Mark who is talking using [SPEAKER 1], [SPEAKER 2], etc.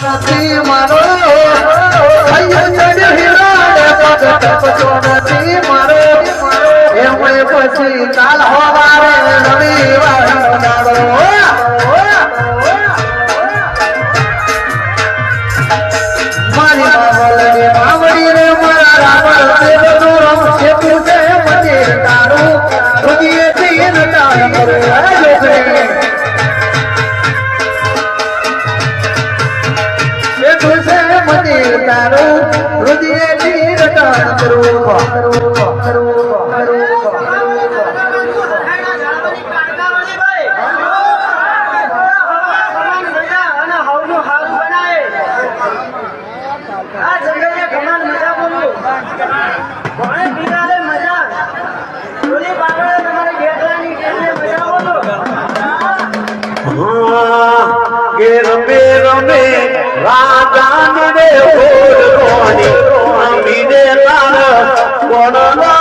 [SPEAKER 1] નથી મારો નથી મારો એમ પછી કાલ હોવારે રવિવાર મારી માવલી માવડી રે મારા રાવણ દેવનો રમ છે પૂજે મને તારું હૃદય થી નટાણ કરે તારું હૃદય થી રટણ કરું રમે રાજા ને રે ઓર કોની અમીને તાર કોણ